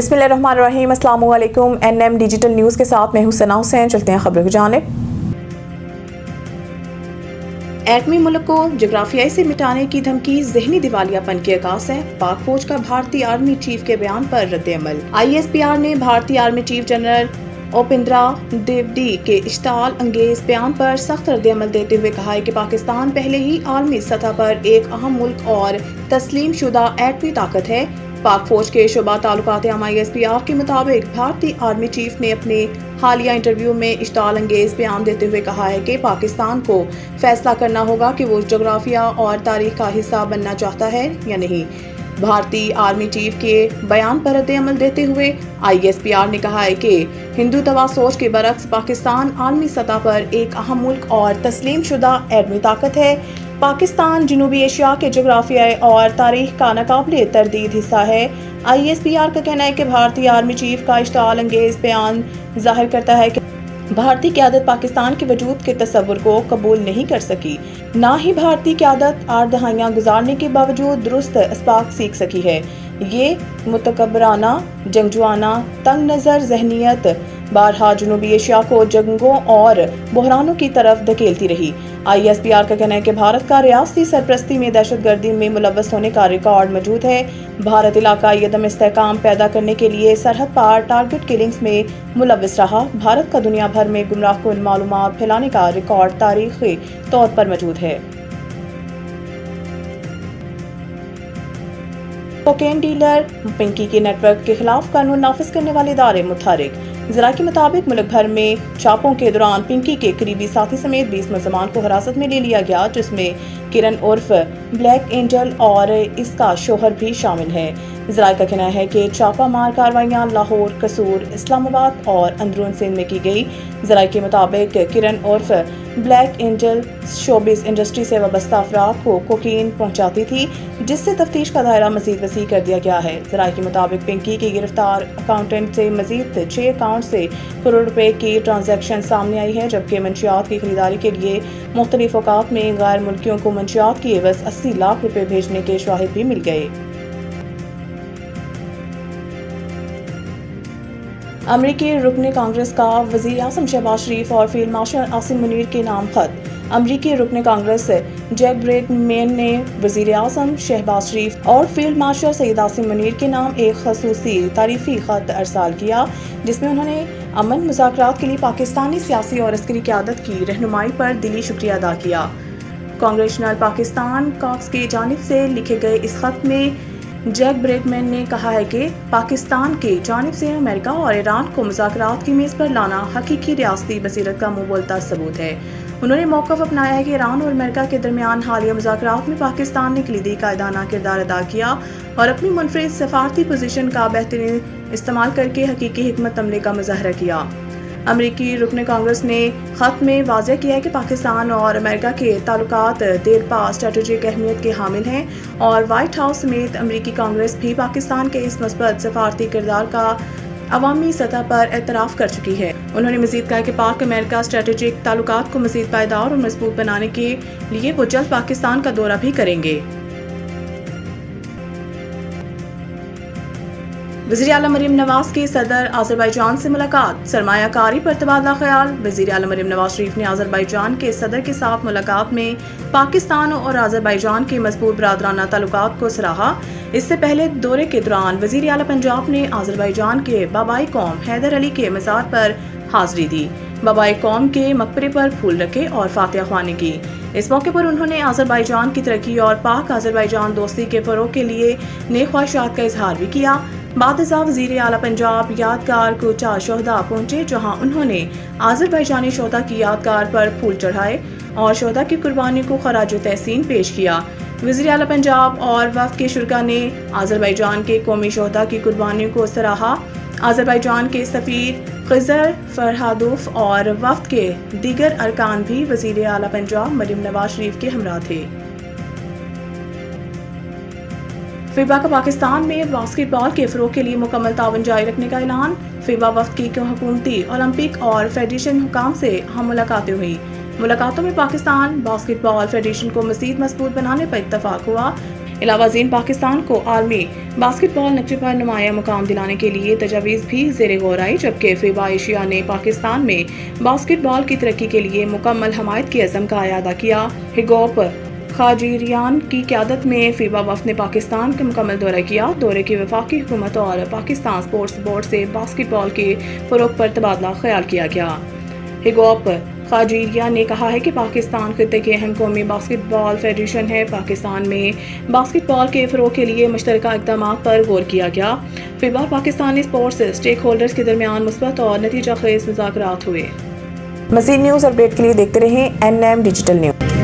बिस्मिल्लाहिर्रहमानिर्रहीम। अस्सलाम वालेकुम। NM डिजिटल न्यूज़ के साथ मैं हूं सना हुसैन। चलते हैं खबरों की जानिब। एटमी मुल्क को जोग्राफियाई से मिटाने की धमकी ज़हनी दिवालियापन की अक्कास है। पाक फौज का भारतीय आर्मी चीफ के बयान पर रद्द-ए-अमल। ISPR ने भारतीय army chief general Upendra Dwivedi के इश्ताल अंगेज बयान पर सख्त रद्द-ए-अमल देते हुए कहा है कि पाकिस्तान पहले ही आलमी सतह पर एक अहम मुल्क और तस्लीम शुदा एटमी ताकत है। पाक फौज के शोबा ताल्लुकात आम ISPR के मुताबिक भारतीय आर्मी चीफ ने अपने हालिया इंटरव्यू में इश्ताल अंगेज बयान देते हुए कहा है कि पाकिस्तान को फैसला करना होगा कि वो जोग्राफिया और तारीख का हिस्सा बनना चाहता है या नहीं। भारतीय आर्मी चीफ के बयान पर रद्द-ए-अमल देते हुए ISPR ने कहा है कि हिंदुत्व सोच के बरक्स पाकिस्तान आलमी सतह पर एक अहम मुल्क और तस्लीम शुदा एटमी ताकत है। पाकिस्तान जनूबी एशिया के जोग्राफियाई और तारीख का नाकाबिले तरदीद हिस्सा है। ISPR का कहना है कि भारतीय आर्मी चीफ का इश्ताल अंगेज बयान जाहिर करता है कि भारतीय क़यादत पाकिस्तान के वजूद के तस्वुर को कबूल नहीं कर सकी, ना ही भारतीय क़यादत 8 दहाइयाँ गुजारने के बावजूद दुरुस्त अस्बाक सीख सकी है। ये मुतकब्बराना, जंगजुआना, तंग नज़र ज़हनियत बारहा जनूबी एशिया को जंगों और बहरानों की तरफ धकेलती रही। ISPR का कहना है कि भारत का रियासती सरपरस्ती में दहशतगर्दी में मुलव्वस होने का रिकॉर्ड मौजूद है। भारत इलाकाई अदम इस्तेहकाम पैदा करने के लिए सरहद पार टारगेट किलिंग्स में मुलव्वस रहा। भारत का दुनिया भर में गुमराहकुन मालूमात फैलाने का रिकॉर्ड तारीखी तौर पर मौजूद है। कोकेन डीलर पिंकी के नेटवर्क के खिलाफ कानून नाफिज करने वाले इदारे मुतहरिक। ज़रा के मुताबिक मुल्क भर में छापों के दौरान पिंकी के करीबी साथी समेत 20 मुलजमान को हिरासत में ले लिया गया, जिसमें किरण उर्फ ब्लैक एंजल और इसका शोहर भी शामिल है। ज़रा का कहना है कि छापा मार कार्रवाइयाँ लाहौर, कसूर, इस्लामाबाद और अंदरून सिंध में की गई। ज़रा के मुताबिक किरण उर्फ ब्लैक एंजल शोबिस इंडस्ट्री से वाबस्ता अफराद को कोकीन पहुंचाती थी, जिससे तफ्तीश का दायरा मजीद वसी कर दिया गया है। ज़रा के मुताबिक पिंकी की गिरफ्तार अकाउंटेंट से मजीद 6 अकाउंट से करोड़ रुपए की ट्रांजैक्शन सामने आई है, जबकि मंशियात की खरीदारी के लिए मुख्तलिफ औकात में गैर मुल्कियों को मंशियात की एवज 80 लाख रुपए भेजने के शवाहिद भी मिल गए। अमरीकी रुकने कांग्रेस का वज़ीर आज़म शहबाज शरीफ और फील्ड मार्शल आसिम मुनीर के नाम खत। अमरीकी रुकने कांग्रेस जैक ब्रेडमैन ने वज़ीर आज़म शहबाज शरीफ और फील्ड मार्शल सईद आसिम मुनीर के नाम एक खसूसी तारीफी खत अरसाल किया, जिसमें उन्होंने अमन मुज़ाकरात के लिए पाकिस्तानी सियासी और अस्करी क़यादत की रहनुमाई पर दिली शुक्रिया अदा किया। कांग्रेशनल पाकिस्तान कॉक्स की जानिब से लिखे गए इस खत में जैक ब्रेडमैन ने कहा है कि पाकिस्तान की जानिब से अमेरिका और ईरान को मुज़ाकरात की मेज़ पर लाना हकीकी रियासती बसीरत का मुंह बोलता सबूत है। उन्होंने मौक़िफ़ अपनाया है कि ईरान और अमेरिका के दरमियान हालिया मुज़ाकरात में पाकिस्तान ने कलीदी कायदाना किरदार अदा किया और अपनी मुनफरिद सफारती पोजीशन का बेहतरीन इस्तेमाल करके हकीकी हिकमत अमली का मुज़ाहरा किया। अमरीकी रुकने कांग्रेस ने खत में वाज़ेह किया है कि पाकिस्तान और अमेरिका के ताल्लुकात देरपा स्ट्रेटेजिक अहमियत के हामिल हैं और वाइट हाउस समेत अमरीकी कांग्रेस भी पाकिस्तान के इस मस्बत सफारती किरदार का अवामी सतह पर एतराफ़ कर चुकी है। उन्होंने मज़ीद कहा कि पाक अमेरिका स्ट्रेटेजिक ताल्लुकात को मज़ीद पायदार और मजबूत बनाने के लिए वो जल्द पाकिस्तान का दौरा भी करेंगे। वज़ीर आला मरीम नवाज की सदर आज़रबाईजान से मुलाकात। सरमायाकारी पर तबादला ख्याल। वज़ीर आला मरीम नवाज शरीफ ने आज़रबाईजान के सदर के साथ मुलाकात में पाकिस्तान और आज़रबाईजान के मजबूत बरादराना ताल्लुकात को सराहा। इससे पहले दौरे के दौरान वज़ीर आला पंजाब ने आज़रबाईजान के बाबाई कौम हैदर अली के मज़ार पर हाज़िरी दी, बाबाई कौम के मकबरे पर फूल रखे और फातिहा ख्वानी की। इस मौके पर उन्होंने आज़रबाईजान की तरक्की और पाक आज़रबाईजान दोस्ती के फ़रोग़ के लिए नेक ख्वाहिशात का इजहार भी किया। बादशाह वज़ीर आला पंजाब यादगार कोचा शोहदा पहुंचे, जहां उन्होंने आज़रबाईजानी शोहदा की यादगार पर फूल चढ़ाए और शोहदा की कुर्बानी को खराज तहसीन पेश किया। वज़ीर आला पंजाब और वफ़द के शुरका ने आज़रबाईजान के कौमी शोहदा की कुर्बानी को सराहा। आज़रबाईजान के सफ़ीर ख़िज़र फ़रहादोफ और वफ़द के दीगर अरकान भी वज़ीर आला पंजाब मरीम नवाज शरीफ के हमरा थे। फीबा का पाकिस्तान में बास्केटबॉल के फ़रोग़ के लिए मुकम्मल ताउन जारी रखने का ऐलान। फीबा वफ़द की हुकूमती, ओलंपिक और फेडरेशन हुकाम से हम मुलाकातें हुई। मुलाकातों में पाकिस्तान बास्केटबॉल फेडरेशन को मज़ीद मजबूत बनाने पर इत्तफ़ाक़ हुआ। علاوہ ازیں پاکستان کو عالمی باسکٹ بال نقشے پر نمایاں مقام دلانے کے لیے تجاویز بھی زیر غور آئی، جبکہ فیبا ایشیا نے پاکستان میں باسکٹ بال کی ترقی کے لیے مکمل حمایت کے عزم کا اعادہ کیا۔ ہیگوپ خاجریان کی قیادت میں فیبا وفد نے پاکستان کا مکمل دورہ کیا۔ دورے کی وفاقی حکومت اور پاکستان اسپورٹس بورڈ سے باسکٹ بال کے فروغ پر تبادلہ خیال کیا گیا۔ ہیگوپ خاجریان نے کہا ہے کہ پاکستان خطے کے اہم قومی باسکٹ بال فیڈریشن ہے۔ پاکستان میں باسکٹ بال کے فروغ کے لیے مشترکہ اقدامات پر غور کیا گیا۔ فیبا اور پاکستانی اسپورٹس اسٹیک ہولڈرز کے درمیان مثبت اور نتیجہ خیز مذاکرات ہوئے۔ مزید نیوز اپڈیٹ کے لیے دیکھتے رہیں NM ڈیجیٹل نیوز۔